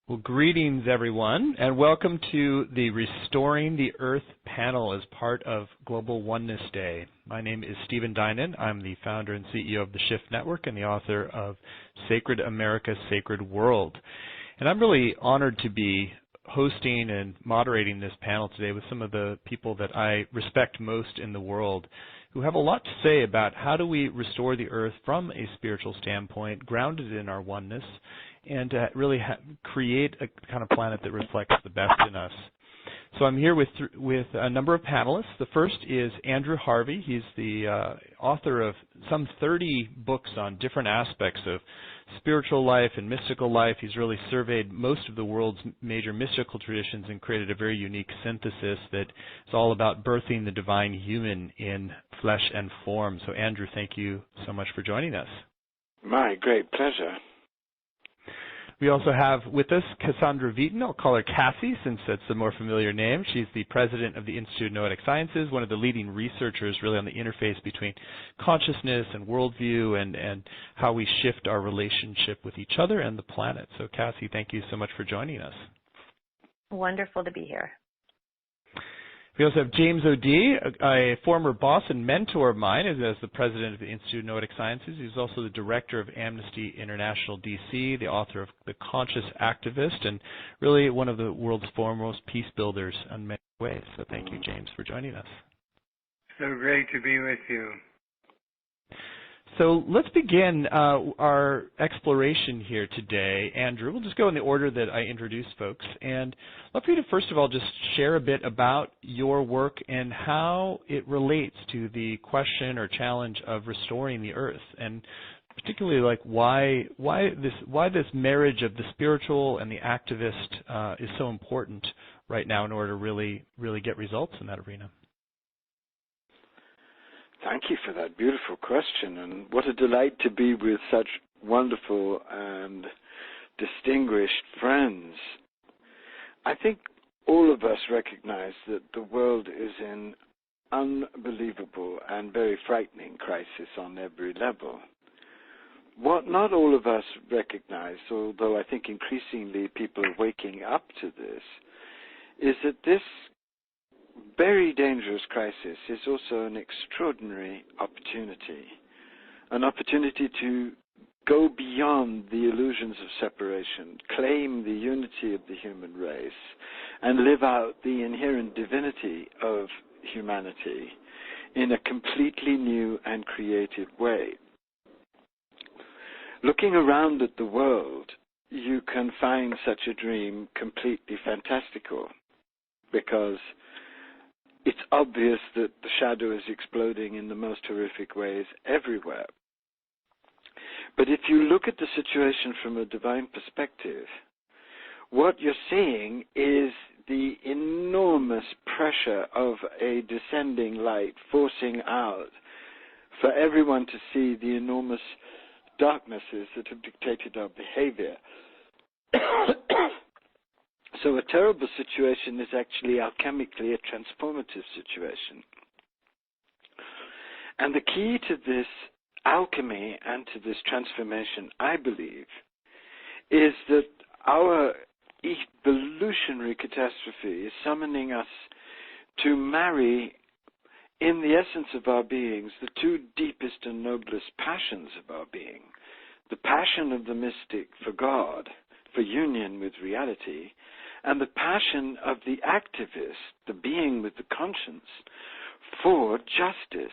Well, greetings, everyone, and welcome to the Restoring the Earth panel as part of Global Oneness Day. My name is Stephen Dinan. I'm the founder and CEO of the Shift Network and the author of Sacred America, Sacred World. And I'm really honored to be hosting and moderating this panel today with some of the people that I respect most in the world, who have a lot to say about how do we restore the Earth from a spiritual standpoint, grounded in our oneness, and to really create a kind of planet that reflects the best in us. So I'm here with a number of panelists. The first is Andrew Harvey. He's the author of some 30 books on different aspects of spiritual life and mystical life. He's really surveyed most of the world's major mystical traditions and created a very unique synthesis that is all about birthing the divine human in flesh and form. So Andrew, thank you so much for joining us. My great pleasure. We also have with us Cassandra Veaton. I'll call her Cassie since that's a more familiar name. She's the president of the Institute of Noetic Sciences, one of the leading researchers really on the interface between consciousness and worldview and how we shift our relationship with each other and the planet. So Cassie, thank you so much for joining us. Wonderful to be here. We also have James O'Dea, a former boss and mentor of mine as the president of the Institute of Noetic Sciences. He's also the director of Amnesty International DC, the author of The Conscious Activist, and really one of the world's foremost peace builders in many ways. So thank you, James, for joining us. So great to be with you. So let's begin our exploration here today. Andrew, we'll just go in the order that I introduced folks. And I'd love for you to first of all just share a bit about your work and how it relates to the question or challenge of restoring the Earth, and particularly like why this marriage of the spiritual and the activist is so important right now in order to really get results in that arena. Thank you for that beautiful question, and what a delight to be with such wonderful and distinguished friends. I think all of us recognize that the world is in unbelievable and very frightening crisis on every level. What not all of us recognize, although I think increasingly people are waking up to this, is that this very dangerous crisis is also an extraordinary opportunity, an opportunity to go beyond the illusions of separation, claim the unity of the human race, and live out the inherent divinity of humanity in a completely new and creative way. Looking around at the world, you can find such a dream completely fantastical, because it's obvious that the shadow is exploding in the most horrific ways everywhere. But if you look at the situation from a divine perspective, what you're seeing is the enormous pressure of a descending light forcing out for everyone to see the enormous darknesses that have dictated our behavior. So a terrible situation is actually alchemically a transformative situation. And the key to this alchemy and to this transformation, I believe, is that our evolutionary catastrophe is summoning us to marry, in the essence of our beings, the two deepest and noblest passions of our being. The passion of the mystic for God, for union with reality, and the passion of the activist, the being with the conscience, for justice.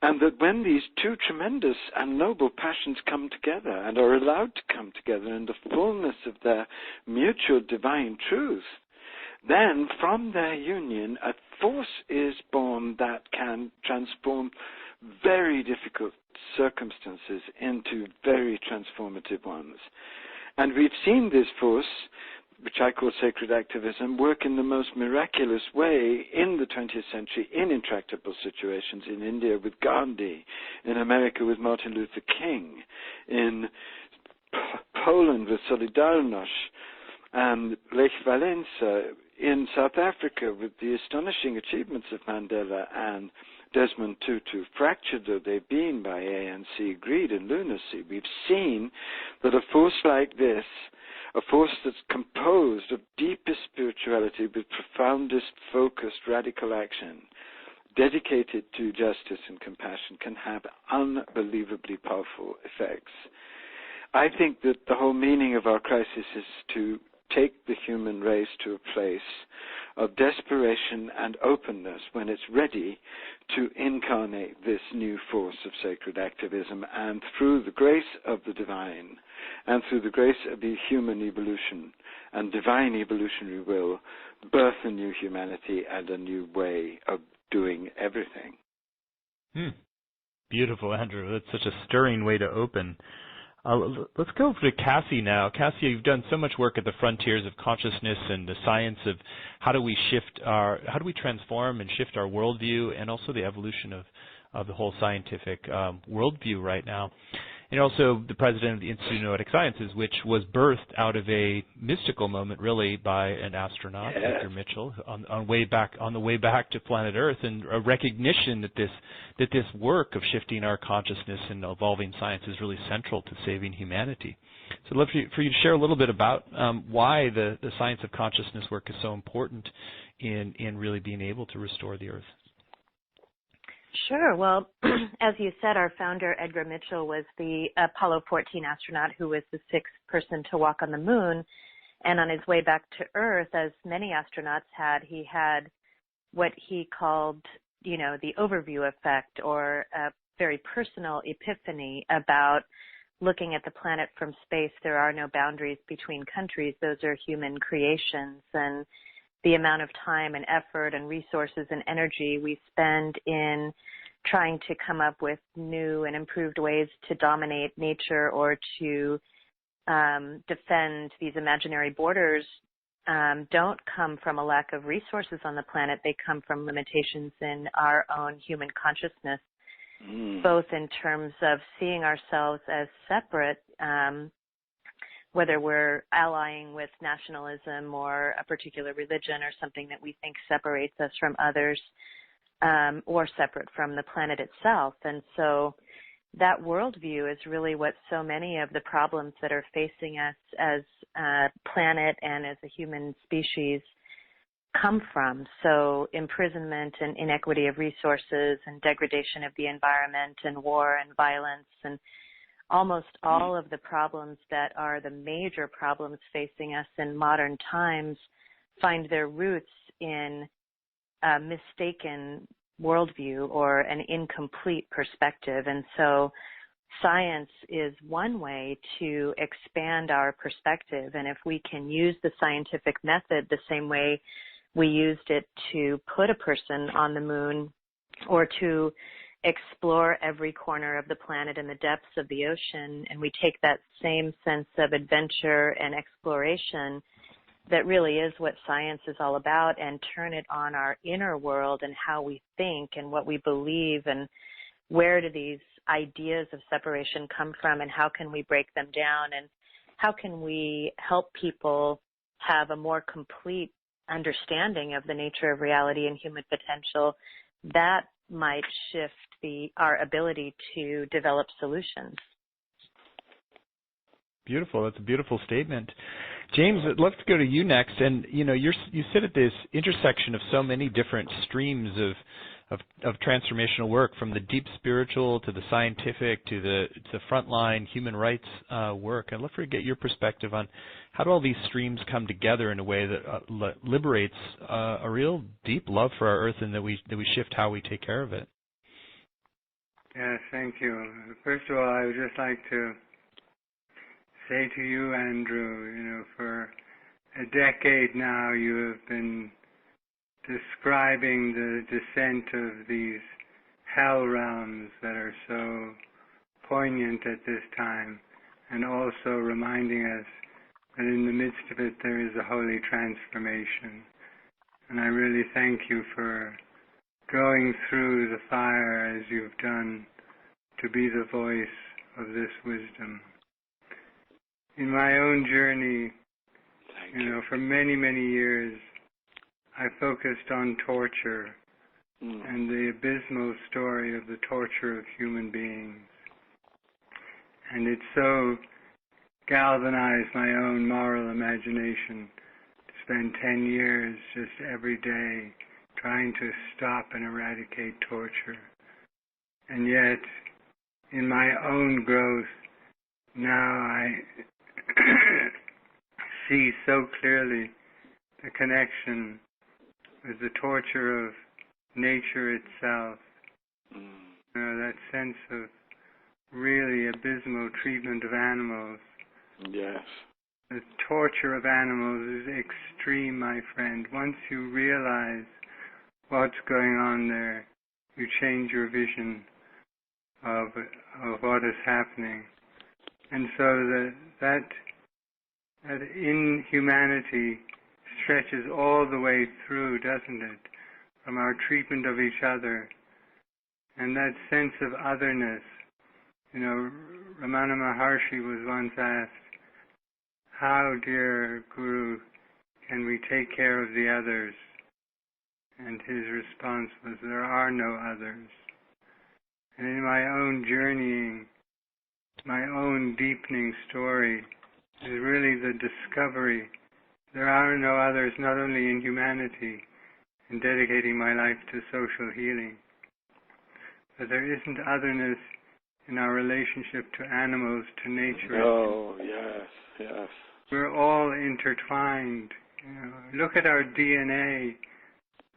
And that when these two tremendous and noble passions come together and are allowed to come together in the fullness of their mutual divine truth, then from their union a force is born that can transform very difficult circumstances into very transformative ones. And we've seen this force, which I call sacred activism, work in the most miraculous way in the 20th century in intractable situations, in India with Gandhi, in America with Martin Luther King, in Poland with Solidarność and Lech Walesa, in South Africa with the astonishing achievements of Mandela and Desmond Tutu, fractured though they've been by ANC, greed and lunacy. We've seen that a force like this a force that's composed of deepest spirituality with profoundest, focused, radical action, dedicated to justice and compassion, can have unbelievably powerful effects. I think that the whole meaning of our crisis is to take the human race to a place of desperation and openness when it's ready to incarnate this new force of sacred activism, and through the grace of the divine and through the grace of the human evolution and divine evolutionary will, birth a new humanity and a new way of doing everything. Beautiful, Andrew. That's such a stirring way to open. Let's go over to Cassie now. Cassie, you've done so much work at the frontiers of consciousness and the science of how do we transform and shift our worldview, and also the evolution of the whole scientific worldview right now. And also the president of the Institute of Noetic Sciences, which was birthed out of a mystical moment, really, by an astronaut, Edgar Mitchell, on the way back to planet Earth, and a recognition that this work of shifting our consciousness and evolving science is really central to saving humanity. So I'd love for you to share a little bit about why the science of consciousness work is so important in really being able to restore the Earth. Sure. Well, as you said, our founder, Edgar Mitchell, was the Apollo 14 astronaut who was the sixth person to walk on the moon. And on his way back to Earth, as many astronauts had, he had what he called, the overview effect, or a very personal epiphany about looking at the planet from space. There are no boundaries between countries. Those are human creations. And the amount of time and effort and resources and energy we spend in trying to come up with new and improved ways to dominate nature or to defend these imaginary borders don't come from a lack of resources on the planet. They come from limitations in our own human consciousness, both in terms of seeing ourselves as separate, whether we're allying with nationalism or a particular religion or something that we think separates us from others, or separate from the planet itself. And so that worldview is really what so many of the problems that are facing us as a planet and as a human species come from. So imprisonment and inequity of resources and degradation of the environment and war and violence and almost all of the problems that are the major problems facing us in modern times find their roots in a mistaken worldview or an incomplete perspective. And so science is one way to expand our perspective. And if we can use the scientific method the same way we used it to put a person on the moon or to explore every corner of the planet and the depths of the ocean, and we take that same sense of adventure and exploration that really is what science is all about and turn it on our inner world and how we think and what we believe and where do these ideas of separation come from and how can we break them down and how can we help people have a more complete understanding of the nature of reality and human potential, that might shift our ability to develop solutions. Beautiful. That's a beautiful statement. James, I'd love to go to you next. And, you sit at this intersection of so many different streams of transformational work, from the deep spiritual to the scientific to the frontline human rights work. I'd love to get your perspective on how do all these streams come together in a way that liberates a real deep love for our Earth, and that we shift how we take care of it. Yes, thank you. First of all, I would just like to say to you, Andrew, for a decade now you have been describing the descent of these hell realms that are so poignant at this time, and also reminding us that in the midst of it there is a holy transformation. And I really thank you for going through the fire as you've done to be the voice of this wisdom. In my own journey, for many, many years, I focused on torture and the abysmal story of the torture of human beings. And it's so galvanize my own moral imagination to spend 10 years just every day trying to stop and eradicate torture. And yet, in my own growth, now I see so clearly the connection with the torture of nature itself. That sense of really abysmal treatment of animals. Yes. The torture of animals is extreme, my friend. Once you realize what's going on there, you change your vision of what is happening. And so that inhumanity stretches all the way through, doesn't it? From our treatment of each other. And that sense of otherness. Ramana Maharshi was once asked, how, dear Guru, can we take care of the others? And his response was, there are no others. And in my own journeying, my own deepening story is really the discovery there are no others, not only in humanity, in dedicating my life to social healing, but there isn't otherness in our relationship to animals, to nature. Oh, yes, yes. We're all intertwined. Look at our DNA.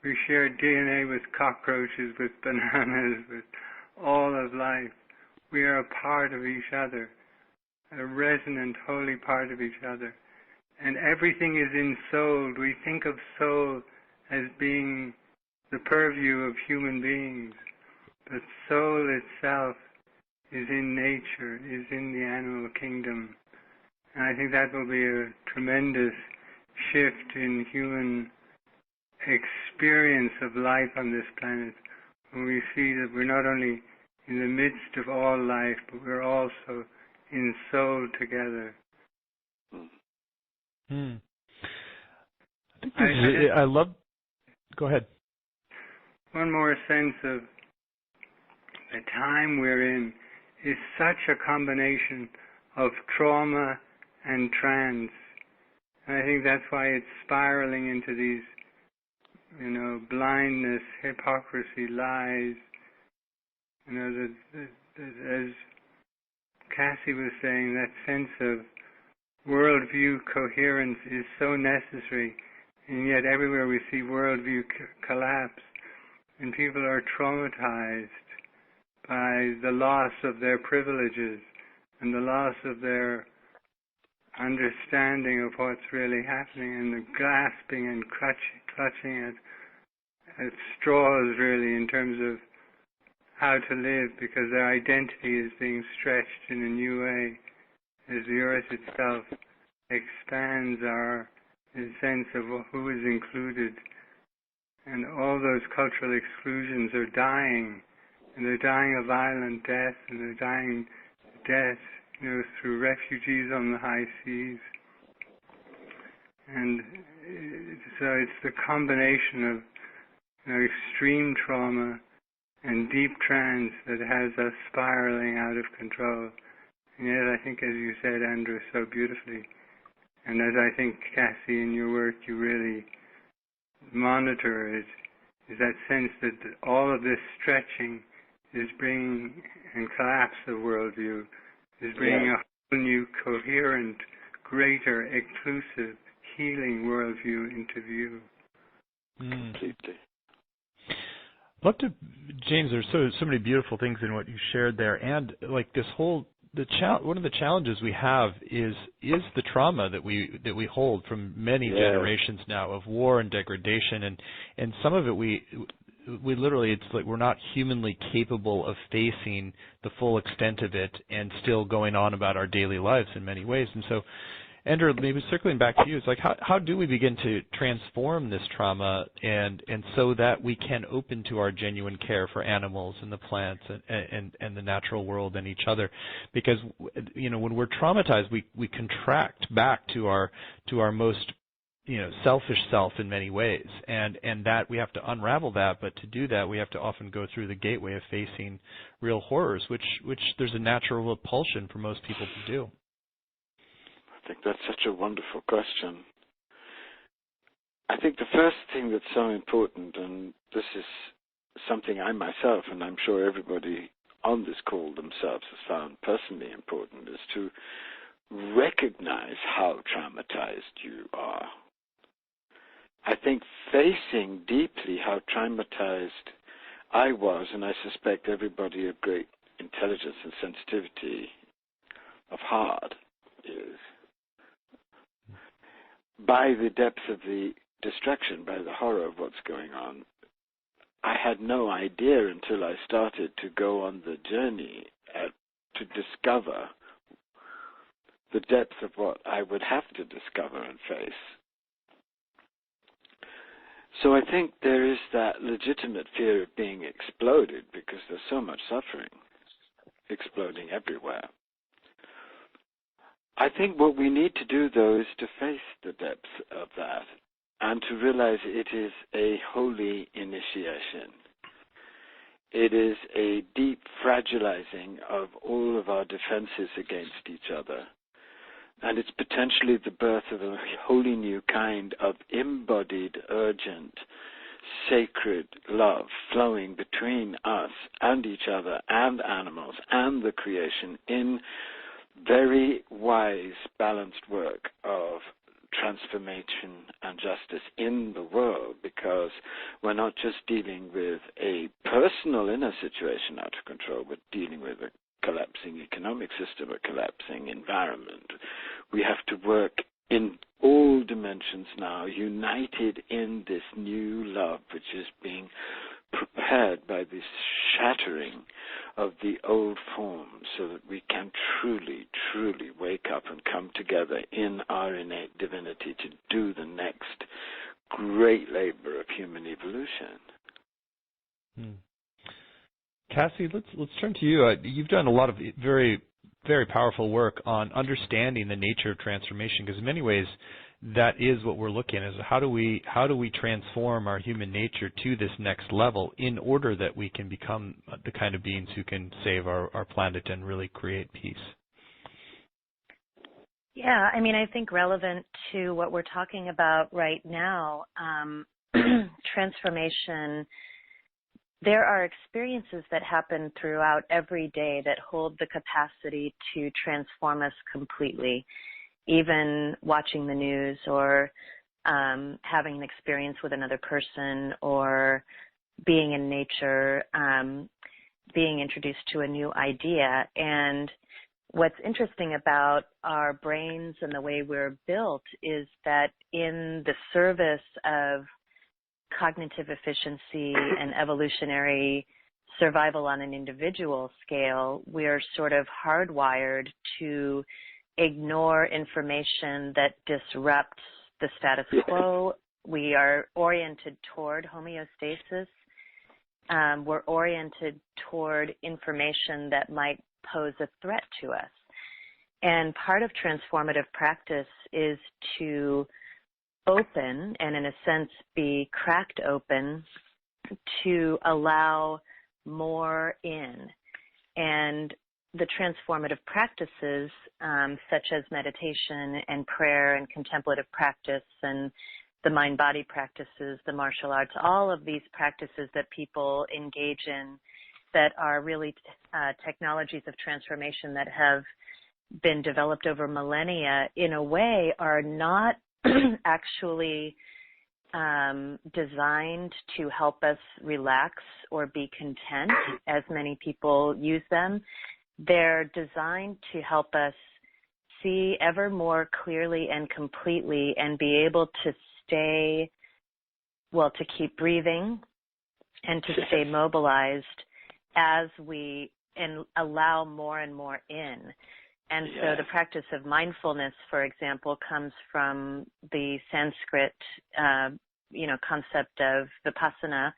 We share DNA with cockroaches, with bananas, with all of life. We are a part of each other, a resonant, holy part of each other. And everything is ensouled. We think of soul as being the purview of human beings. But soul itself is in nature, is in the animal kingdom. And I think that will be a tremendous shift in human experience of life on this planet, when we see that we're not only in the midst of all life, but we're also ensouled together. I think I love. Go ahead. One more sense of the time we're in is such a combination of trauma and trance. And I think that's why it's spiraling into these, blindness, hypocrisy, lies. As Cassie was saying, that sense of worldview coherence is so necessary, and yet everywhere we see worldview collapse, and people are traumatized by the loss of their privileges and the loss of their understanding of what's really happening, and the grasping and clutching at straws, really, in terms of how to live, because their identity is being stretched in a new way as the earth itself expands our sense of who is included. And all those cultural exclusions are dying, and they're dying a violent death, and they're dying death, through refugees on the high seas. And so it's the combination of extreme trauma and deep trance that has us spiraling out of control. And yet I think, as you said, Andrew, so beautifully, and as I think, Cassie, in your work you really monitor it, is that sense that all of this stretching is bringing, and collapse of worldview, is bringing a whole new, coherent, greater, inclusive, healing worldview into view. Completely. Love to, James. There's so many beautiful things in what you shared there, and like this whole one of the challenges we have is the trauma that we hold from many generations now of war and degradation, and some of it we literally, it's like we're not humanly capable of facing the full extent of it and still going on about our daily lives in many ways. And so, Andrew, maybe circling back to you, it's like how do we begin to transform this trauma and so that we can open to our genuine care for animals and the plants and the natural world and each other? Because when we're traumatized, we contract back to our most selfish self in many ways, and that we have to unravel that. But to do that, we have to often go through the gateway of facing real horrors, which there's a natural repulsion for most people to do. think that's such a wonderful question. I think the first thing that's so important, and this is something I myself, and I'm sure everybody on this call themselves has found personally important, is to recognize how traumatized you are. I think facing deeply how traumatized I was, and I suspect everybody of great intelligence and sensitivity of heart is, by the depth of the destruction, by the horror of what's going on, I had no idea until I started to go on the journey to discover the depth of what I would have to discover and face. So I think there is that legitimate fear of being exploded because there's so much suffering exploding everywhere. I think what we need to do, though, is to face the depth of that and to realize it is a holy initiation. It is a deep fragilizing of all of our defenses against each other. And it's potentially the birth of a wholly new kind of embodied, urgent, sacred love flowing between us and each other and animals and the creation in very wise, balanced work of transformation and justice in the world, because we're not just dealing with a personal inner situation out of control, we're dealing with a collapsing economic system, a collapsing environment. We have to work in all dimensions now, united in this new love which is being prepared by this shattering of the old forms, so that we can truly, truly wake up and come together in our innate divinity to do the next great labor of human evolution. Cassie, let's turn to you. You've done a lot of very, very powerful work on understanding the nature of transformation, because in many ways that is what we're looking at, is how do we transform our human nature to this next level in order that we can become the kind of beings who can save our planet and really create peace. Yeah, I mean, I think relevant to what we're talking about right now, transformation, there are experiences that happen throughout every day that hold the capacity to transform us completely. Even watching the news or having an experience with another person or being in nature, being introduced to a new idea. And what's interesting about our brains and the way we're built is that in the service of cognitive efficiency and evolutionary survival on an individual scale, we're sort of hardwired to ignore information that disrupts the status quo. We are oriented toward homeostasis. We're oriented toward information that might pose a threat to us. And part of transformative practice is to open, and in a sense be cracked open, to allow more in. And the transformative practices, such as meditation and prayer and contemplative practice and the mind-body practices, the martial arts, all of these practices that people engage in that are really technologies of transformation that have been developed over millennia, in a way are not actually designed to help us relax or be content, as many people use them. They're designed to help us see ever more clearly and completely and be able to stay, well, to keep breathing and to stay mobilized as we allow more and more in. And so the practice of mindfulness, for example, comes from the Sanskrit, concept of vipassana.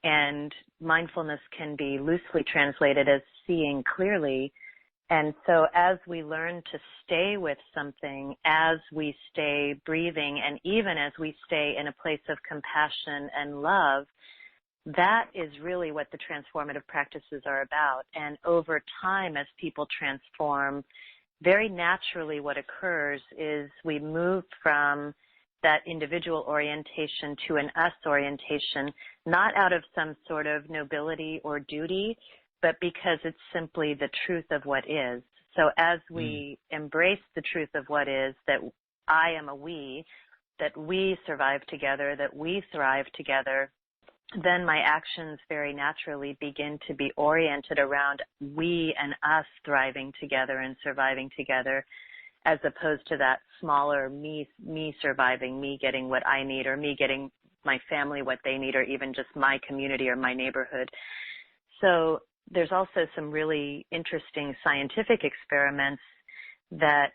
And mindfulness can be loosely translated as seeing clearly. And so as we learn to stay with something, as we stay breathing, and even as we stay in a place of compassion and love, that is really what the transformative practices are about. And over time, as people transform, very naturally what occurs is we move from that individual orientation to an us orientation, not out of some sort of nobility or duty, but because it's simply the truth of what is. So as we embrace the truth of what is, that I am a we, that we survive together, that we thrive together, then my actions very naturally begin to be oriented around we and us thriving together and surviving together, as opposed to that smaller me surviving, me getting what I need, or me getting my family what they need, or even just my community or my neighborhood. So there's also some really interesting scientific experiments that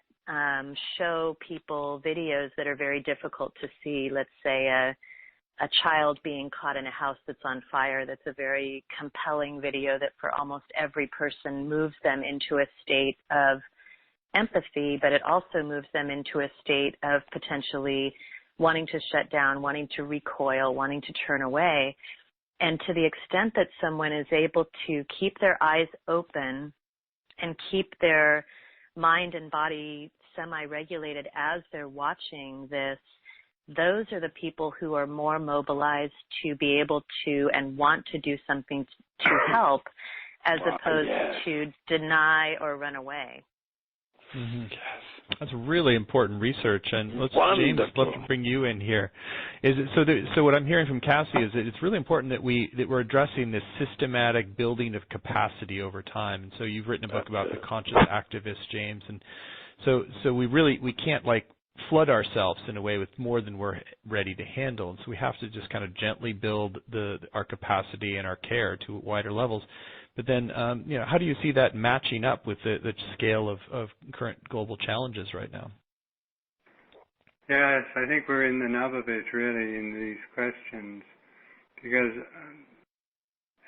show people videos that are very difficult to see. Let's say a child being caught in a house that's on fire. That's a very compelling video that for almost every person moves them into a state of empathy, but it also moves them into a state of potentially wanting to shut down, wanting to recoil, wanting to turn away. And to the extent that someone is able to keep their eyes open and keep their mind and body semi-regulated as they're watching this, those are the people who are more mobilized to be able to and want to do something to help, as opposed to deny or run away. Mm-hmm. Yes. That's really important research, and James, I'd love to bring you in here. So what I'm hearing from Cassie is that it's really important that we're addressing this systematic building of capacity over time. And so you've written a book about the conscious activist, James, and so we can't flood ourselves in a way with more than we're ready to handle, and so we have to just kind of gently build our capacity and our care to wider levels. But then, how do you see that matching up with the scale of current global challenges right now? Yes, I think we're in the nub of it, really, in these questions, because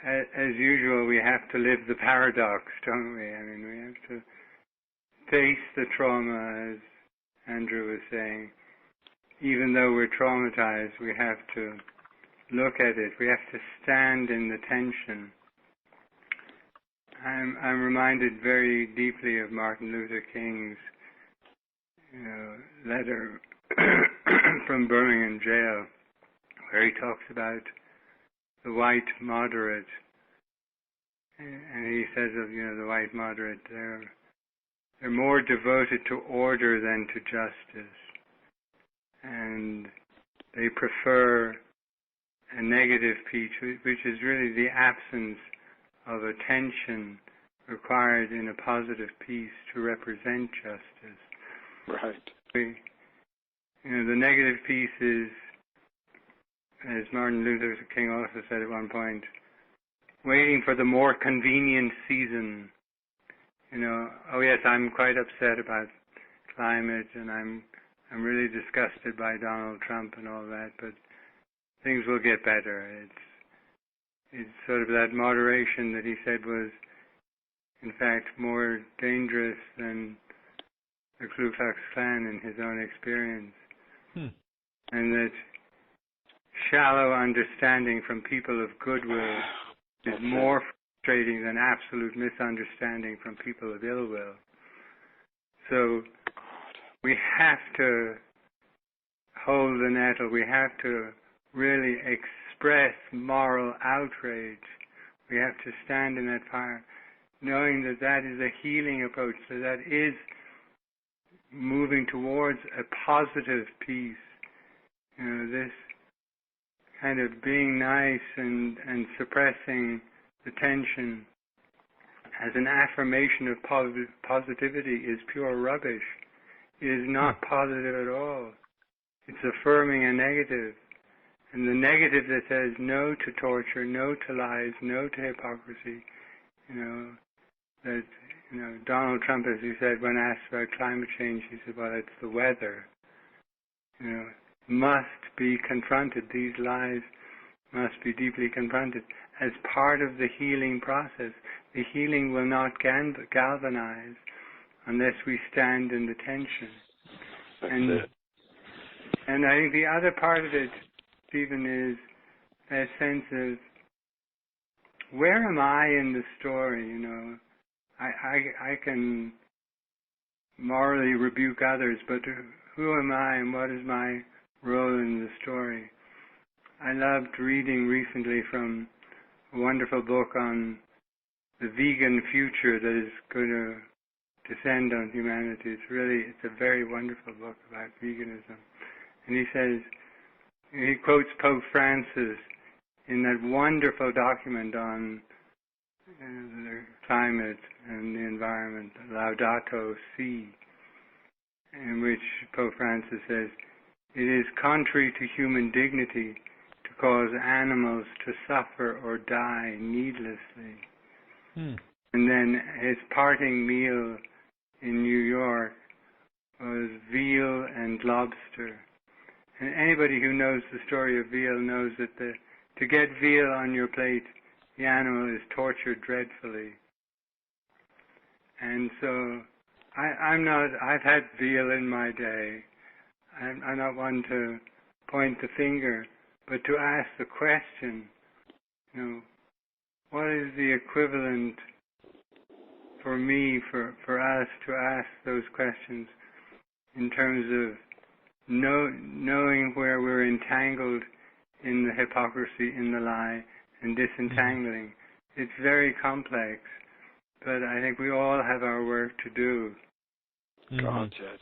as usual, we have to live the paradox, don't we? I mean, we have to face the trauma, as Andrew was saying. Even though we're traumatized, we have to look at it. We have to stand in the tension. I'm reminded very deeply of Martin Luther King's letter from Birmingham jail, where he talks about the white moderate, and he says of the white moderate, they're more devoted to order than to justice, and they prefer a negative peace, which is really the absence of attention required in a positive peace to represent justice. Right. The negative peace is, as Martin Luther King also said at one point, waiting for the more convenient season. Oh yes, I'm quite upset about climate, and I'm really disgusted by Donald Trump and all that, but things will get better. It's sort of that moderation that he said was, in fact, more dangerous than the Ku Klux Klan in his own experience. And that shallow understanding from people of goodwill is more frustrating than absolute misunderstanding from people of ill will. So we have to hold the nettle. We have to really express moral outrage. We have to stand in that fire, knowing that that is a healing approach, so that is moving towards a positive peace. This kind of being nice and suppressing the tension as an affirmation of positivity is pure rubbish. It is not positive at all. It's affirming a negative. And the negative that says no to torture, no to lies, no to hypocrisy, that, Donald Trump, as he said, when asked about climate change, he said, well, it's the weather. Must be confronted. These lies must be deeply confronted as part of the healing process. The healing will not galvanize unless we stand in the tension. And I think the other part of it, Stephen, is that sense of, where am I in the story? I can morally rebuke others, but who am I and what is my role in the story? I loved reading recently from a wonderful book on the vegan future that is going to descend on humanity. It's a very wonderful book about veganism. And he quotes Pope Francis in that wonderful document on the climate and the environment, Laudato Si, in which Pope Francis says, "It is contrary to human dignity to cause animals to suffer or die needlessly." And then his parting meal in New York was veal and lobster. And anybody who knows the story of veal knows that to get veal on your plate, the animal is tortured dreadfully. And so I've had veal in my day. I'm not one to point the finger, but to ask the question, what is the equivalent for me, for us to ask those questions in terms of knowing where we're entangled in the hypocrisy, in the lie, and disentangling. It's very complex, but I think we all have our work to do. God, yes.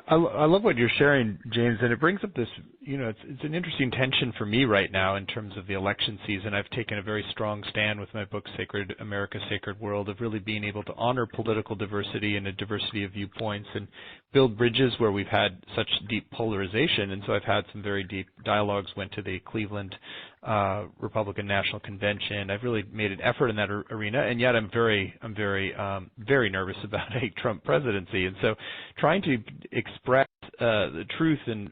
I love what you're sharing, James, and it brings up this, it's an interesting tension for me right now in terms of the election season. I've taken a very strong stand with my book, Sacred America, Sacred World, of really being able to honor political diversity and a diversity of viewpoints and build bridges where we've had such deep polarization. And so I've had some very deep dialogues, went to the Cleveland Republican National Convention. I've really made an effort in that arena, and yet I'm very nervous about a Trump presidency. And so trying to express the truth and,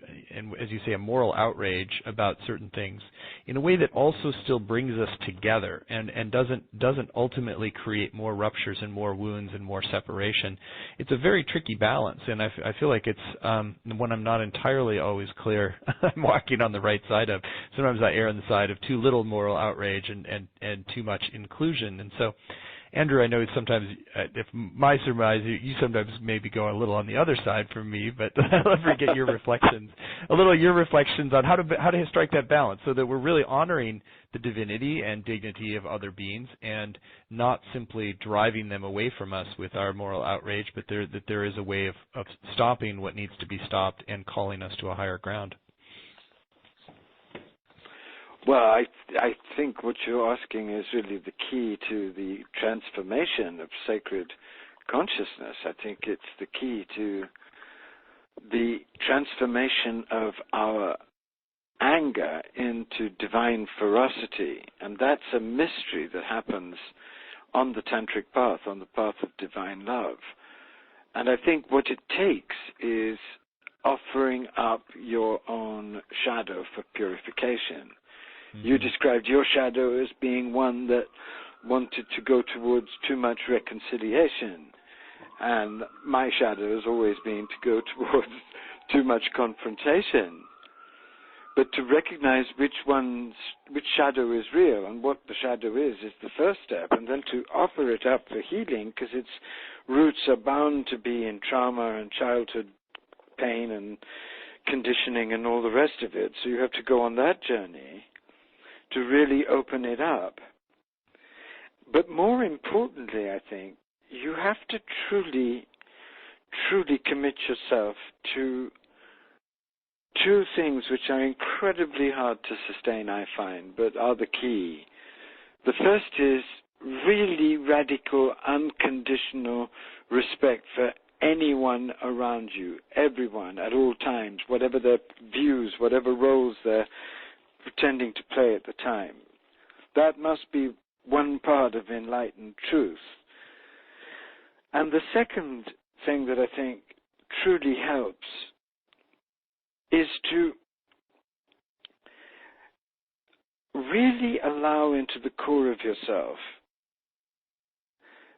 as you say, a moral outrage about certain things in a way that also still brings us together and doesn't ultimately create more ruptures and more wounds and more separation. It's a very tricky balance, and I feel like it's when I'm not entirely always clear I'm walking on the right side of. Sometimes I err on the side of too little moral outrage and too much inclusion. And so, Andrew, I know sometimes, if my surmise, you sometimes maybe go a little on the other side from me, but I'd love to get your reflections, your reflections on how to strike that balance so that we're really honoring the divinity and dignity of other beings and not simply driving them away from us with our moral outrage, but that there is a way of stopping what needs to be stopped and calling us to a higher ground. Well, I think what you're asking is really the key to the transformation of sacred consciousness. I think it's the key to the transformation of our anger into divine ferocity. And that's a mystery that happens on the tantric path, on the path of divine love. And I think what it takes is offering up your own shadow for purification. You described your shadow as being one that wanted to go towards too much reconciliation. And my shadow has always been to go towards too much confrontation. But to recognize which shadow is real and what the shadow is the first step. And then to offer it up for healing, because its roots are bound to be in trauma and childhood pain and conditioning and all the rest of it. So you have to go on that journey to really open it up. But more importantly, I think, you have to truly commit yourself to two things which are incredibly hard to sustain, I find, but are the key. The first is really radical, unconditional respect for anyone around you, everyone, at all times, whatever their views, whatever roles they're pretending to play at the time. That must be one part of enlightened truth. And the second thing that I think truly helps is to really allow into the core of yourself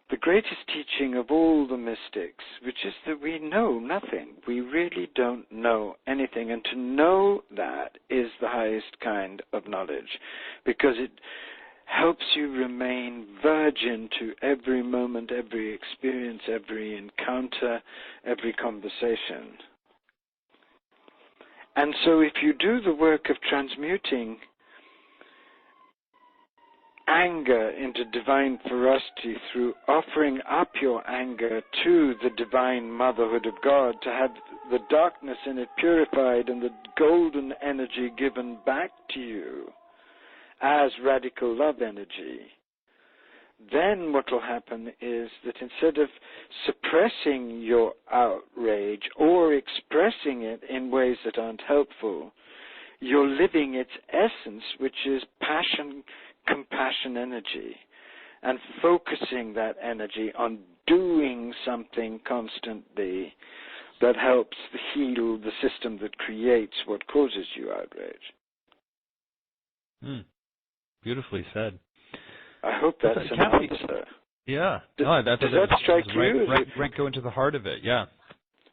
the greatest teaching of all the mystics, which is that we know nothing. We really don't know anything. And to know that is the highest kind of knowledge, because helps you remain virgin to every moment, every experience, every encounter, every conversation. And so if you do the work of transmuting anger into divine ferocity through offering up your anger to the divine motherhood of God, to have the darkness in it purified and the golden energy given back to you as radical love energy, then what will happen is that instead of suppressing your outrage or expressing it in ways that aren't helpful, you're living its essence, which is passion, compassion energy, and focusing that energy on doing something constantly that helps heal the system that creates what causes you outrage. Beautifully said. I hope that's an answer. Yeah. Does that strike you? Right, go into the heart of it, yeah.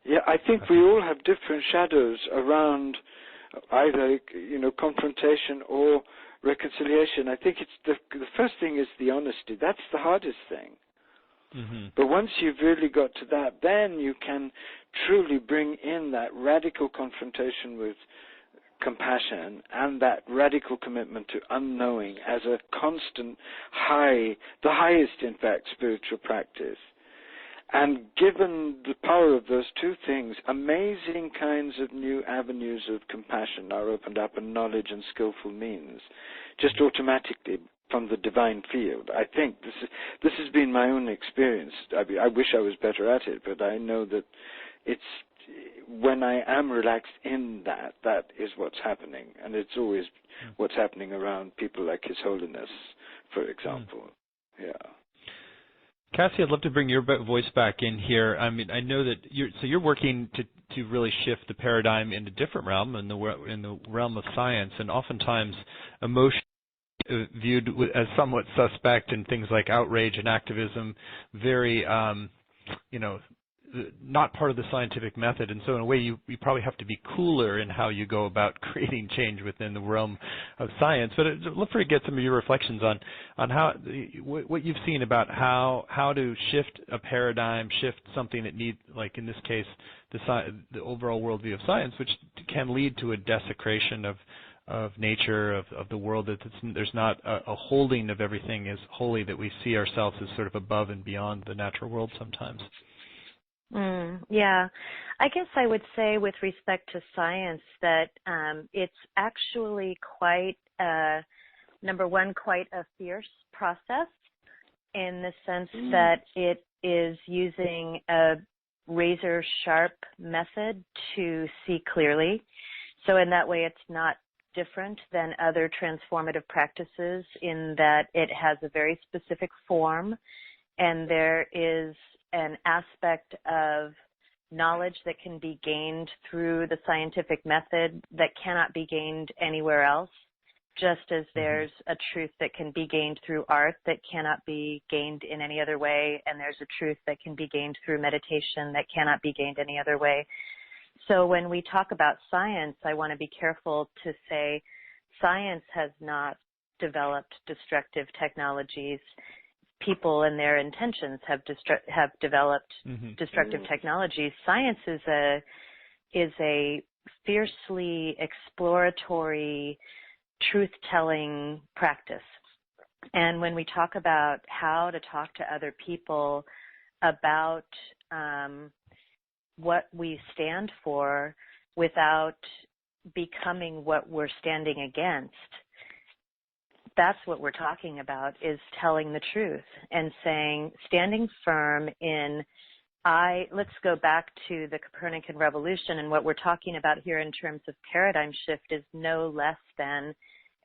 Yeah, I think we all have different shadows around either, confrontation or reconciliation. I think it's the first thing is the honesty. That's the hardest thing. Mm-hmm. But once you've really got to that, then you can truly bring in that radical confrontation with compassion and that radical commitment to unknowing as a constant the highest, in fact, spiritual practice. And given the power of those two things, amazing kinds of new avenues of compassion are opened up, and knowledge and skillful means, just automatically from the divine field. I think this has been my own experience. I wish I was better at it, but I know that it's when I am relaxed in that is what's happening, and it's always what's happening around people like His Holiness, for example. Yeah. Cassie, I'd love to bring your voice back in here. I mean, I know that you're working to really shift the paradigm in a different realm, in the realm of science, and oftentimes emotion viewed as somewhat suspect in things like outrage and activism, very not part of the scientific method, and so in a way you probably have to be cooler in how you go about creating change within the realm of science. But I'd love for you to get some of your reflections on how what you've seen about how to shift a paradigm, shift something that needs, like in this case, the overall worldview of science, which can lead to a desecration of nature, of the world, that there's not a holding of everything as holy, that we see ourselves as sort of above and beyond the natural world sometimes. Yeah, I guess I would say with respect to science that it's actually quite, number one, quite a fierce process in the sense that it is using a razor-sharp method to see clearly. So in that way, it's not different than other transformative practices in that it has a very specific form, and there is an aspect of knowledge that can be gained through the scientific method that cannot be gained anywhere else, just as there's a truth that can be gained through art that cannot be gained in any other way, and there's a truth that can be gained through meditation that cannot be gained any other way. So when we talk about science, I want to be careful to say science has not developed destructive technologies. People and their intentions have developed destructive technologies. Science is a fiercely exploratory, truth-telling practice. And when we talk about how to talk to other people about what we stand for without becoming what we're standing against, that's what we're talking about, is telling the truth and saying, standing firm in, let's go back to the Copernican revolution, and what we're talking about here in terms of paradigm shift is no less than,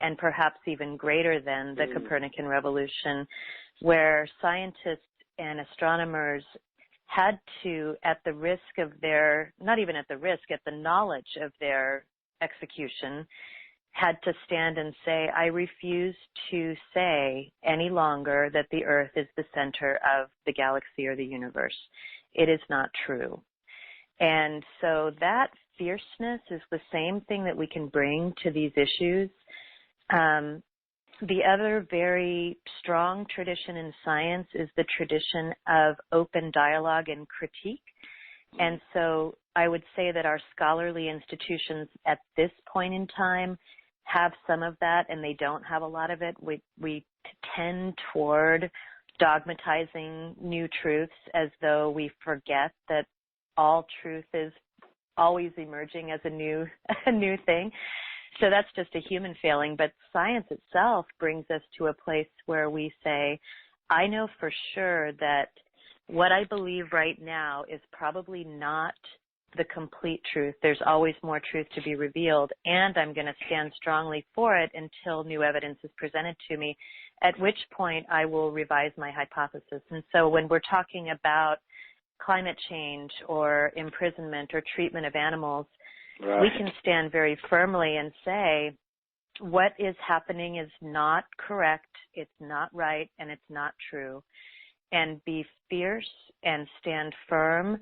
and perhaps even greater than, the Copernican revolution, where scientists and astronomers had to, at the risk of their, not even at the risk, at the knowledge of their execution, had to stand and say, I refuse to say any longer that the Earth is the center of the galaxy or the universe. It is not true. And so that fierceness is the same thing that we can bring to these issues. The other very strong tradition in science is the tradition of open dialogue and critique. And so I would say that our scholarly institutions at this point in time have some of that, and they don't have a lot of it. We tend toward dogmatizing new truths as though we forget that all truth is always emerging as a new thing. So that's just a human failing, but science itself brings us to a place where we say, I know for sure that what I believe right now is probably not the complete truth. There's always more truth to be revealed, and I'm going to stand strongly for it until new evidence is presented to me, at which point I will revise my hypothesis. And so when we're talking about climate change or imprisonment or treatment of animals, Right. we can stand very firmly and say, what is happening is not correct, it's not right, and it's not true. And be fierce and stand firm,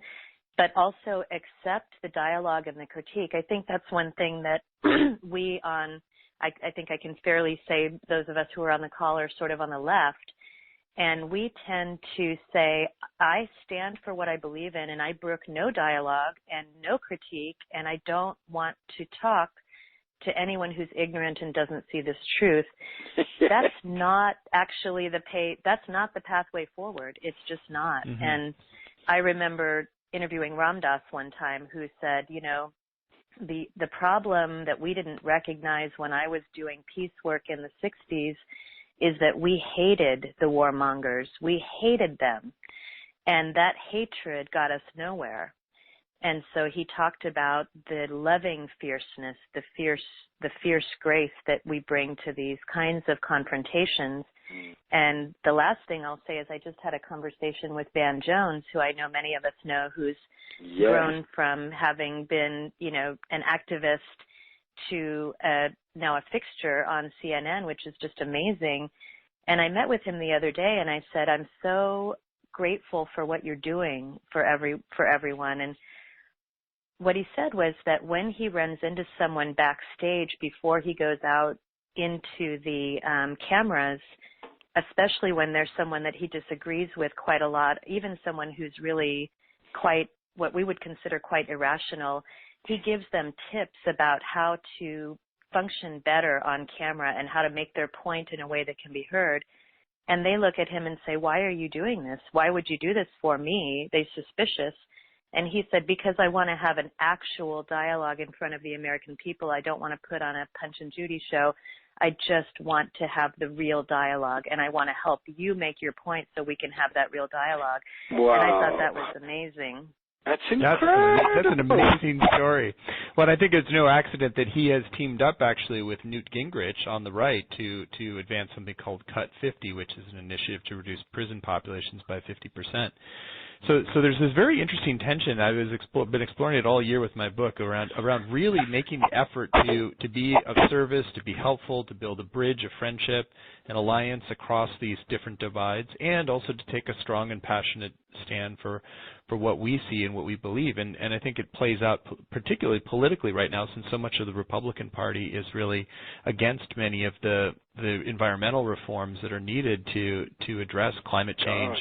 but also accept the dialogue and the critique. I think that's one thing that I think I can fairly say those of us who are on the call are sort of on the left. And we tend to say, I stand for what I believe in, and I brook no dialogue and no critique, and I don't want to talk to anyone who's ignorant and doesn't see this truth. That's not actually that's not the pathway forward. It's just not. Mm-hmm. And I remember interviewing Ram Dass one time, who said, the problem that we didn't recognize when I was doing peace work in the 60s is that we hated the warmongers. We hated them. And that hatred got us nowhere. And so he talked about the loving fierceness, the fierce grace that we bring to these kinds of confrontations. And the last thing I'll say is I just had a conversation with Van Jones, who I know many of us know, who's grown from having been, an activist to now a fixture on CNN, which is just amazing. And I met with him the other day, and I said, I'm so grateful for what you're doing for everyone. And what he said was that when he runs into someone backstage before he goes out into the cameras, especially when there's someone that he disagrees with quite a lot, even someone who's really quite what we would consider quite irrational, he gives them tips about how to function better on camera and how to make their point in a way that can be heard. And they look at him and say, why are you doing this? Why would you do this for me? They're suspicious. And he said, because I want to have an actual dialogue in front of the American people. I don't want to put on a Punch and Judy show. I just want to have the real dialogue, and I want to help you make your point so we can have that real dialogue. Wow. And I thought that was amazing. That's incredible. That's an amazing story. Well, I think it's no accident that he has teamed up actually with Newt Gingrich on the right to advance something called Cut 50, which is an initiative to reduce prison populations by 50%. So there's this very interesting tension. I was been exploring it all year with my book around really making the effort to be of service, to be helpful, to build a bridge of friendship and alliance across these different divides, and also to take a strong and passionate stand for what we see and what we believe. And I think it plays out particularly politically right now, since so much of the Republican Party is really against many of the environmental reforms that are needed to address climate change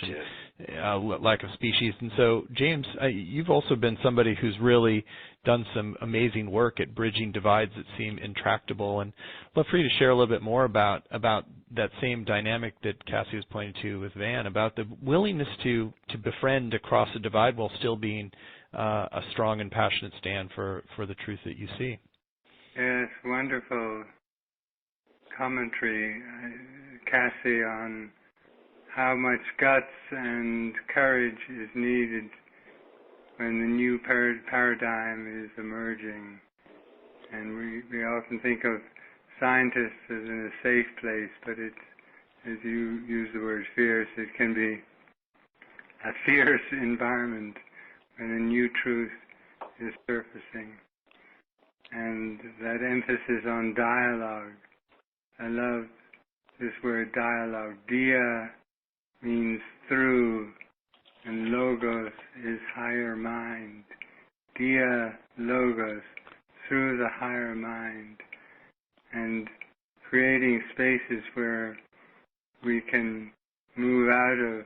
and lack of species. And so, James, you've also been somebody who's really done some amazing work at bridging divides that seem intractable. And I'd love for you to share a little bit more about that same dynamic that Cassie was pointing to with Van, about the willingness to befriend across a divide while still being a strong and passionate stand for the truth that you see. Yes, wonderful commentary, Cassie, on how much guts and courage is needed when the new paradigm is emerging. And we often think of scientists as in a safe place, but it's, as you use the word fierce, it can be a fierce environment when a new truth is surfacing. And that emphasis on dialogue, I love this word dialogue. Dia means through, and logos is higher mind. Dia logos, through the higher mind. And creating spaces where we can move out of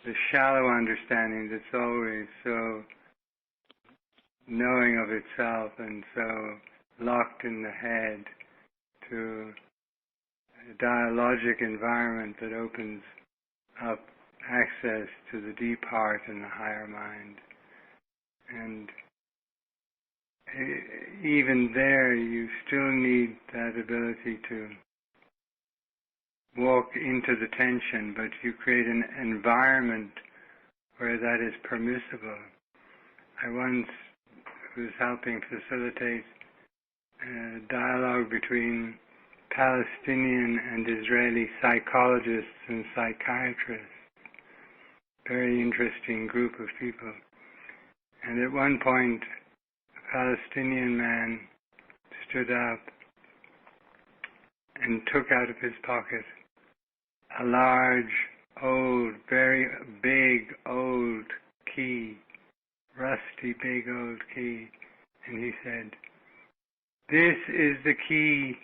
the shallow understanding that's always so knowing of itself and so locked in the head, to a dialogic environment that opens up access to the deep heart and the higher mind. And even there, you still need that ability to walk into the tension, but you create an environment where that is permissible. I once was helping facilitate a dialogue between Palestinian and Israeli psychologists and psychiatrists. Very interesting group of people. And at one point, a Palestinian man stood up and took out of his pocket a large, old, very big, old key, rusty, big, old key. And he said, "This is the key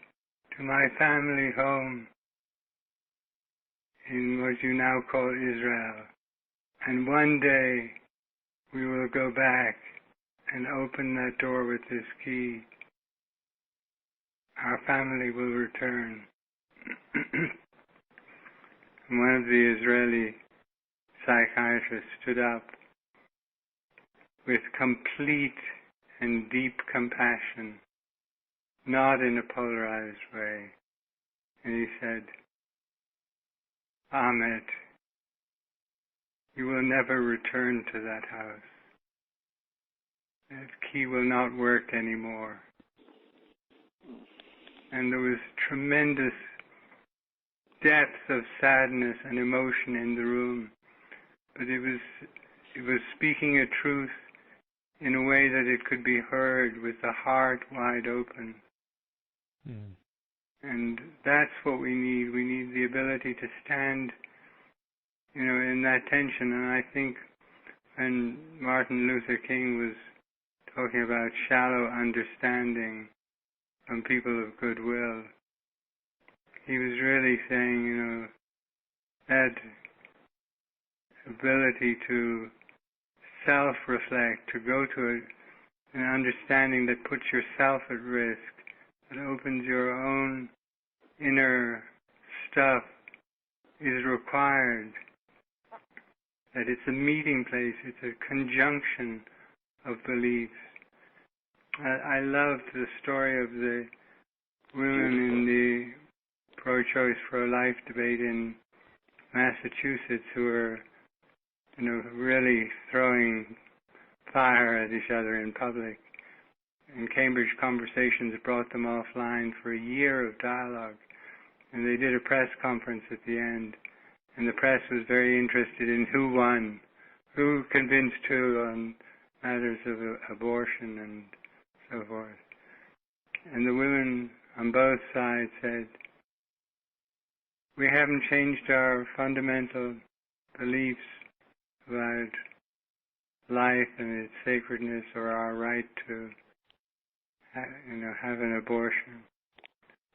to my family home in what you now call Israel. And one day we will go back and open that door with this key. Our family will return." And one of the Israeli psychiatrists stood up with complete and deep compassion, not in a polarized way. And he said, "Ahmet, you will never return to that house. That key will not work anymore." And there was tremendous depth of sadness and emotion in the room, but it was speaking a truth in a way that it could be heard with the heart wide open. Mm. And that's what we need. We need the ability to stand, in that tension. And I think when Martin Luther King was talking about shallow understanding from people of goodwill, he was really saying, that ability to self-reflect, to go to an understanding that puts yourself at risk, that opens your own inner stuff, is required. That it's a meeting place, it's a conjunction of beliefs. I loved the story of the women in the pro-choice, pro-life debate in Massachusetts who were, really throwing fire at each other in public. And Cambridge Conversations brought them offline for a year of dialogue. And they did a press conference at the end. And the press was very interested in who won, who convinced who on matters of abortion and so forth. And the women on both sides said, "We haven't changed our fundamental beliefs about life and its sacredness or our right to have an abortion.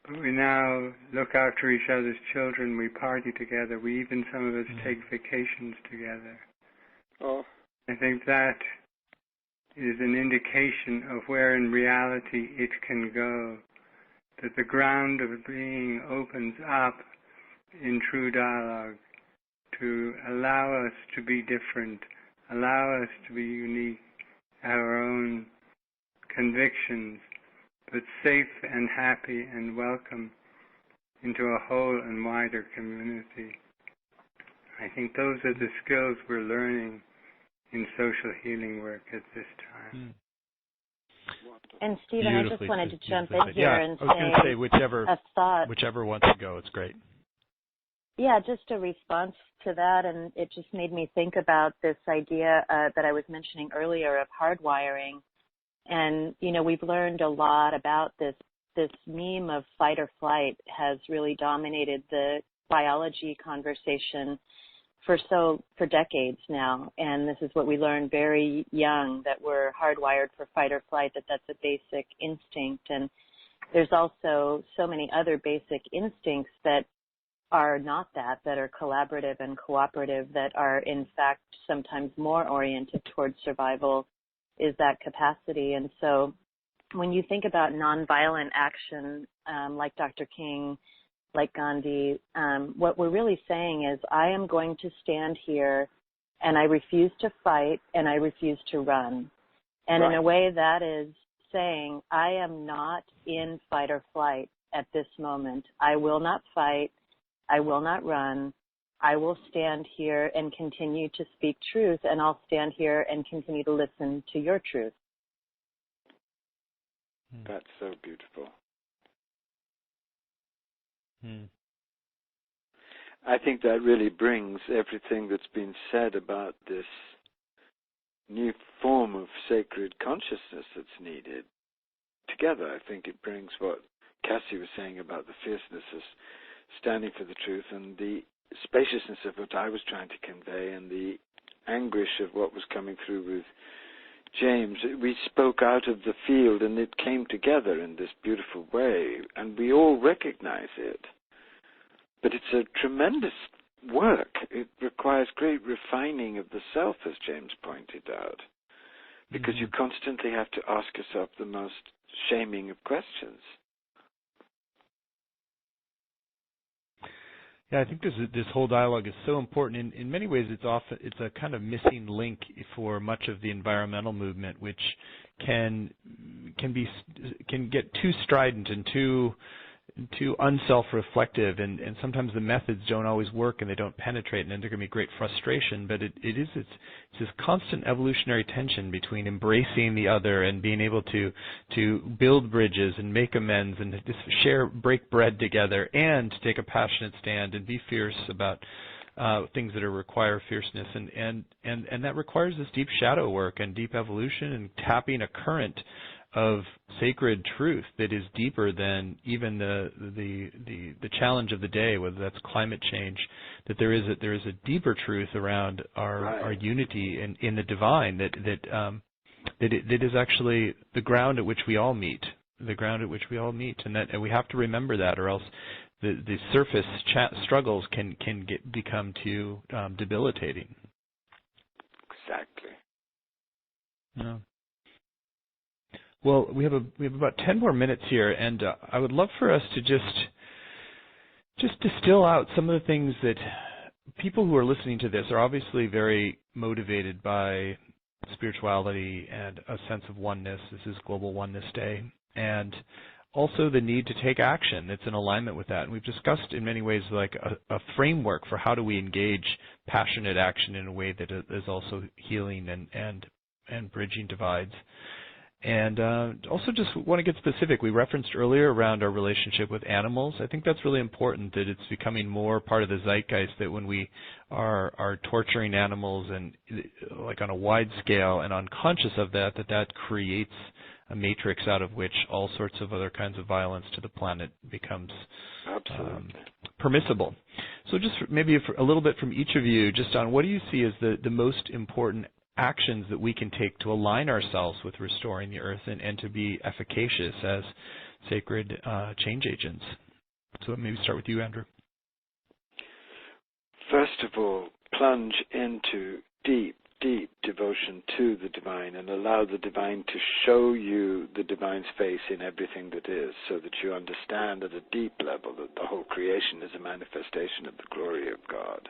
But we now look after each other's children, we party together, some of us take vacations together." Oh. I think that is an indication of where in reality it can go, that the ground of being opens up in true dialogue to allow us to be different, allow us to be unique, have our own convictions, but safe and happy and welcome into a whole and wider community. I think those are the skills we're learning in social healing work at this time. And Stephen, I just wanted to jump in here and say, I was going to say whichever wants to go, it's great. Yeah, just a response to that, and it just made me think about this idea that I was mentioning earlier of hardwiring. And, we've learned a lot about this meme of fight or flight has really dominated the biology conversation for decades now. And this is what we learned very young, that we're hardwired for fight or flight, that's a basic instinct. And there's also so many other basic instincts that are not that are collaborative and cooperative, that are in fact sometimes more oriented towards survival, is that capacity. And so when you think about nonviolent action, like Dr. King, like Gandhi, what we're really saying is, I am going to stand here and I refuse to fight and I refuse to run. And in a way that is saying, I am not in fight or flight at this moment. I will not fight. I will not run. I will stand here and continue to speak truth, and I'll stand here and continue to listen to your truth. That's so beautiful. I think that really brings everything that's been said about this new form of sacred consciousness that's needed together. I think it brings what Cassie was saying about the fierceness of standing for the truth, and the spaciousness of what I was trying to convey, and the anguish of what was coming through with James. We spoke out of the field and it came together in this beautiful way, and we all recognize it. But it's a tremendous work. It requires great refining of the self, as James pointed out, because you constantly have to ask yourself the most shaming of questions. Yeah, I think this whole dialogue is so important. In many ways, it's a kind of missing link for much of the environmental movement, which can get too strident and too unself-reflective, and sometimes the methods don't always work and they don't penetrate, and then there can be great frustration. But it's this constant evolutionary tension between embracing the other and being able to build bridges and make amends and just break bread together, and take a passionate stand and be fierce about things that require fierceness, and that requires this deep shadow work and deep evolution and tapping a current of sacred truth that is deeper than even the challenge of the day, whether that's climate change. That there is a deeper truth around our unity in the divine that is actually the ground at which we all meet, and we have to remember that, or else the surface struggles can become too debilitating. Exactly. Yeah. Well, we have about 10 more minutes here, and I would love for us to just distill out some of the things that people who are listening to this are obviously very motivated by spirituality and a sense of oneness. This is Global Oneness Day, and also the need to take action that's in alignment with that. And we've discussed in many ways like a framework for how do we engage passionate action in a way that is also healing and bridging divides. And also just want to get specific. We referenced earlier around our relationship with animals. I think that's really important, that it's becoming more part of the zeitgeist, that when we are torturing animals and like on a wide scale and unconscious of that creates a matrix out of which all sorts of other kinds of violence to the planet becomes permissible. So just maybe a little bit from each of you, just on what do you see as the most important actions that we can take to align ourselves with restoring the earth and to be efficacious as sacred change agents. So maybe start with you, Andrew. First of all, plunge into deep, deep devotion to the divine and allow the divine to show you the divine's face in everything that is, so that you understand at a deep level that the whole creation is a manifestation of the glory of God.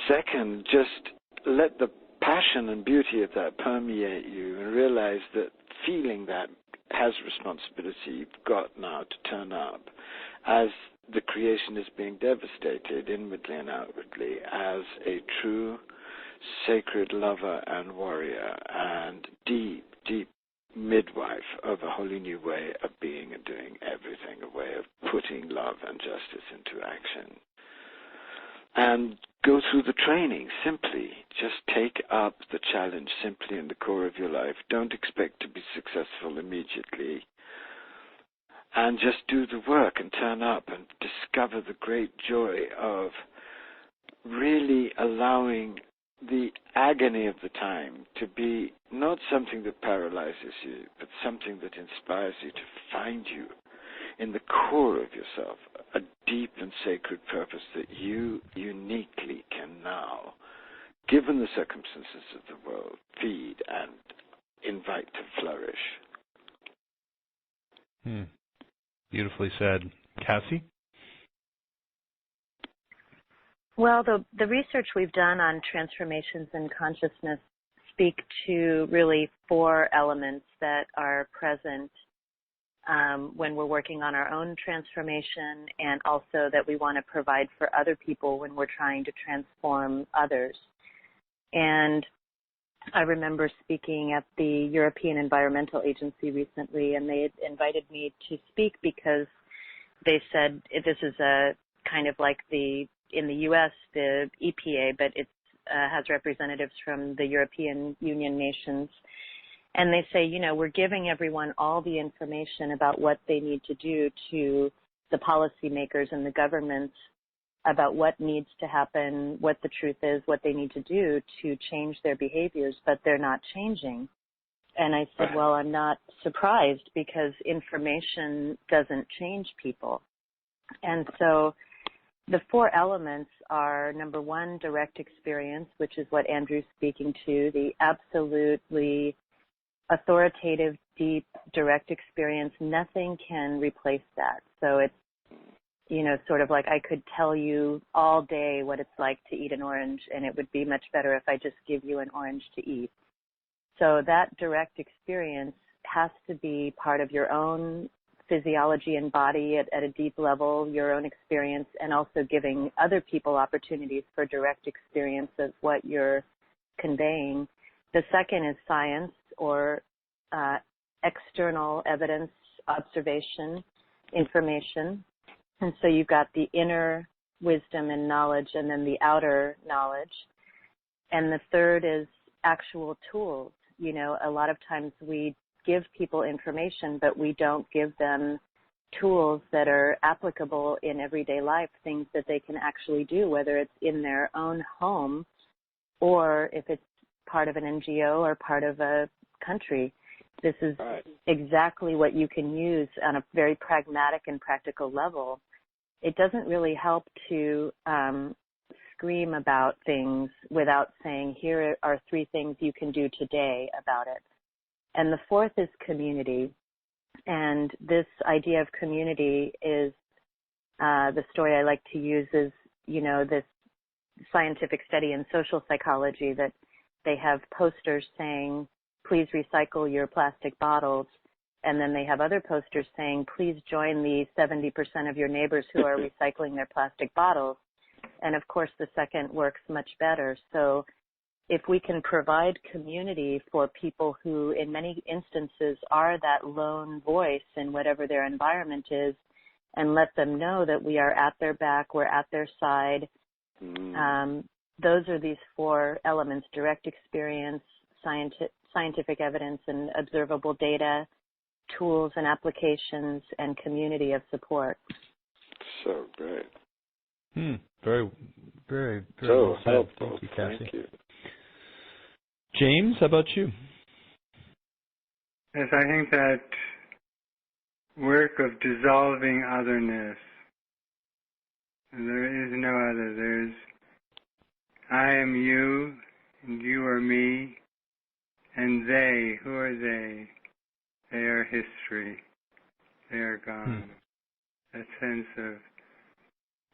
Second, just let the passion and beauty of that permeate you, and realize that feeling that has responsibility. You've got now to turn up as the creation is being devastated inwardly and outwardly, as a true sacred lover and warrior and deep, deep midwife of a wholly new way of being and doing everything, a way of putting love and justice into action. And go through the training simply. Just take up the challenge simply in the core of your life. Don't expect to be successful immediately. And just do the work and turn up and discover the great joy of really allowing the agony of the time to be not something that paralyzes you, but something that inspires you to find you in the core of yourself, a deep and sacred purpose that you uniquely can now, given the circumstances of the world, feed and invite to flourish. Beautifully said. Cassie? Well, the research we've done on transformations in consciousness speak to really 4 elements that are present when we're working on our own transformation, and also that we want to provide for other people when we're trying to transform others. And I remember speaking at the European Environmental Agency recently, and they had invited me to speak because they said this is a kind of like in the U.S., the EPA, but it has representatives from the European Union nations. And they say, we're giving everyone all the information about what they need to do to the policymakers and the governments about what needs to happen, what the truth is, what they need to do to change their behaviors, but they're not changing. And I said, well, I'm not surprised because information doesn't change people. And so the 4 elements are, number 1, direct experience, which is what Andrew's speaking to, the absolutely authoritative, deep, direct experience. Nothing can replace that. So it's, sort of like I could tell you all day what it's like to eat an orange, and it would be much better if I just give you an orange to eat. So that direct experience has to be part of your own physiology and body at a deep level, your own experience, and also giving other people opportunities for direct experience of what you're conveying. The second is science, or external evidence, observation, information. And so you've got the inner wisdom and knowledge, and then the outer knowledge. And the third is actual tools. A lot of times we give people information, but we don't give them tools that are applicable in everyday life, things that they can actually do, whether it's in their own home or if it's part of an NGO or part of a country. This is exactly what you can use on a very pragmatic and practical level. It doesn't really help to scream about things without saying, here are 3 things you can do today about it. And the 4th is community. And this idea of community is the story I like to use is, this scientific study in social psychology that they have posters saying, please recycle your plastic bottles. And then they have other posters saying, please join the 70% of your neighbors who are recycling their plastic bottles. And of course, the second works much better. So if we can provide community for people who in many instances are that lone voice in whatever their environment is, and let them know that we are at their back, we're at their side, those are these 4 elements: direct experience, scientific evidence and observable data, tools and applications, and community of support. So great. Very, very, very so well said. helpful. Thank you, Cassie. Thank you. James, how about you? Yes, I think that work of dissolving otherness, there is no other. There's I am you, and you are me, and they, who are they? They are history. They are gone. That sense of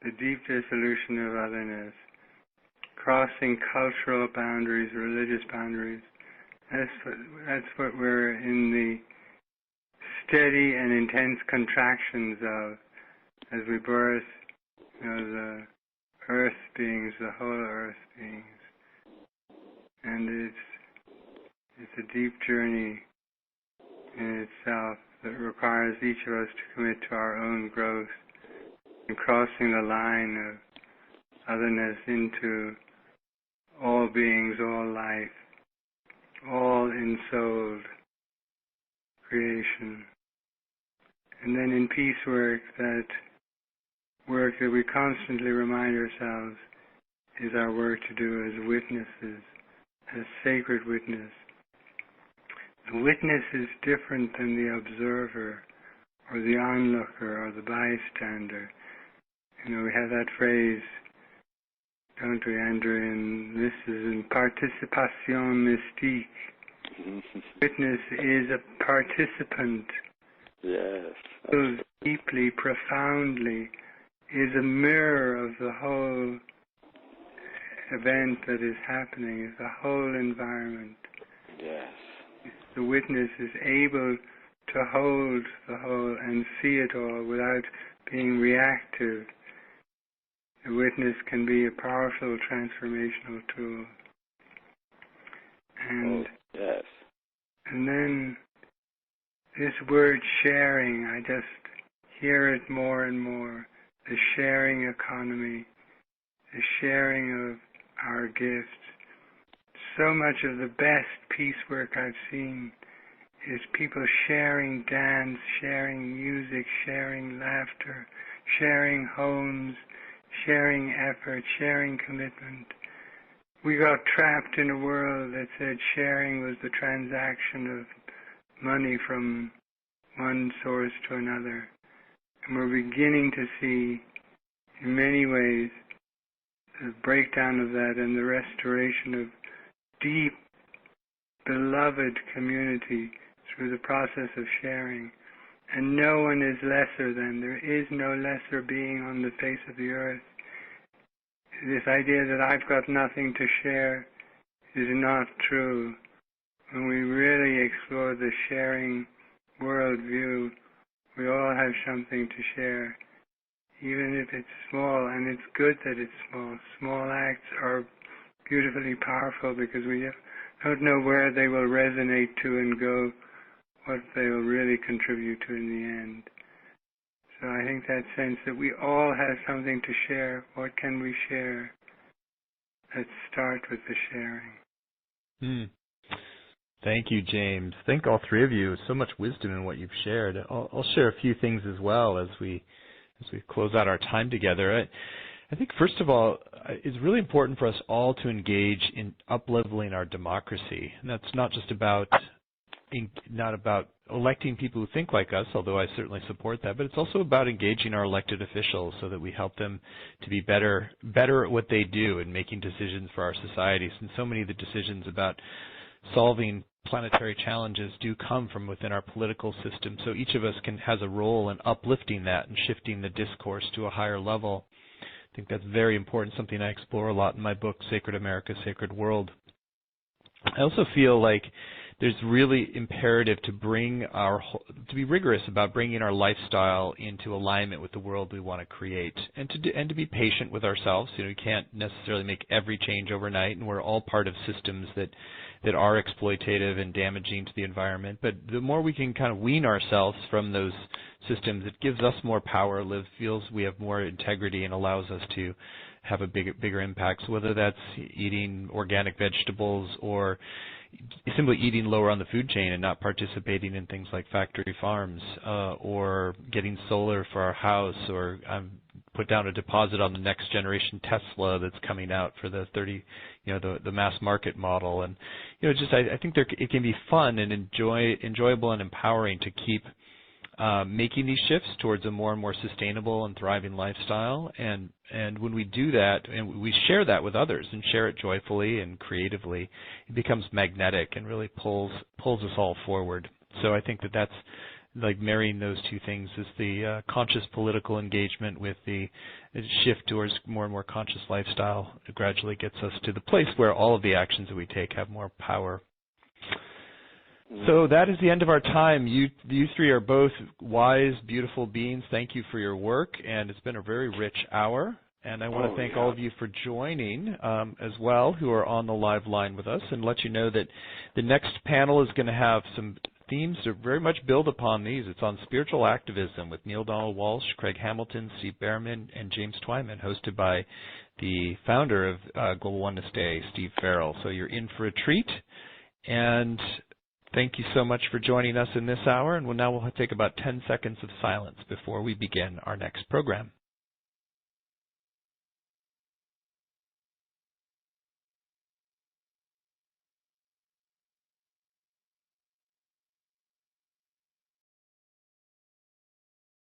the deep dissolution of otherness, crossing cultural boundaries, religious boundaries. That's what we're in the steady and intense contractions of as we birth, the earth beings, the whole earth beings. And it's a deep journey in itself that requires each of us to commit to our own growth and crossing the line of otherness into all beings, all life, all ensouled creation. And then in peace work that we constantly remind ourselves is our work to do as witnesses, as sacred witness. The witness is different than the observer or the onlooker or the bystander. You know, we have that phrase, don't we, Andrew, this is in participation mystique. Witness is a participant. Yes. So deeply, profoundly, is a mirror of the whole event that is happening, is the whole environment. Yes. The witness is able to hold the whole and see it all without being reactive. The witness can be a powerful transformational tool. And yes. And then this word sharing, I just hear it more and more. The sharing economy, the sharing of our gifts. So much of the best peace work I've seen is people sharing dance, sharing music, sharing laughter, sharing homes, sharing effort, sharing commitment. We got trapped in a world that said sharing was the transaction of money from one source to another. And we're beginning to see, in many ways, the breakdown of that and the restoration of deep, beloved community through the process of sharing. And no one is lesser than. There is no lesser being on the face of the earth. This idea that I've got nothing to share is not true. When we really explore the sharing worldview, we all have something to share, even if it's small, and it's good that it's small. Small acts are beautifully powerful because we don't know where they will resonate to and go, what they will really contribute to in the end. So I think that sense that we all have something to share. What can we share? Let's start with the sharing. Thank you, James. Thank all three of you. So much wisdom in what you've shared. I'll share a few things as well as we close out our time together. I think, first of all, it's really important for us all to engage in up-leveling our democracy. And that's not just about electing people who think like us, although I certainly support that, but it's also about engaging our elected officials so that we help them to be better at what they do and making decisions for our societies. And so many of the decisions about solving planetary challenges do come from within our political system. So each of us has a role in uplifting that and shifting the discourse to a higher level. I think that's very important, something I explore a lot in my book, Sacred America, Sacred World. I also feel like there's really imperative to be rigorous about bringing our lifestyle into alignment with the world we want to create, and to be patient with ourselves. You know, we can't necessarily make every change overnight, and we're all part of systems that are exploitative and damaging to the environment. But the more we can kind of wean ourselves from those systems, it gives us more power, feels we have more integrity, and allows us to have a bigger impact. So whether that's eating organic vegetables or simply eating lower on the food chain and not participating in things like factory farms, or getting solar for our house, or put down a deposit on the next generation Tesla that's coming out for the the mass market model. And I think it can be fun and enjoyable and empowering to keep making these shifts towards a more and more sustainable and thriving lifestyle. And when we do that and we share that with others and share it joyfully and creatively, it becomes magnetic and really pulls us all forward. So I think that's like marrying those two things is the conscious political engagement with the shift towards more and more conscious lifestyle. It gradually gets us to the place where all of the actions that we take have more power. So that is the end of our time. You three are both wise, beautiful beings. Thank you for your work, and it's been a very rich hour. And I want to thank all of you for joining as well, who are on the live line with us, and let you know that the next panel is going to have some themes that very much build upon these. It's on spiritual activism with Neil Donald Walsh, Craig Hamilton, Steve Behrman, and James Twyman, hosted by the founder of Global Oneness Day, Steve Farrell. So you're in for a treat. And thank you so much for joining us in this hour. And we'll take about 10 seconds of silence before we begin our next program.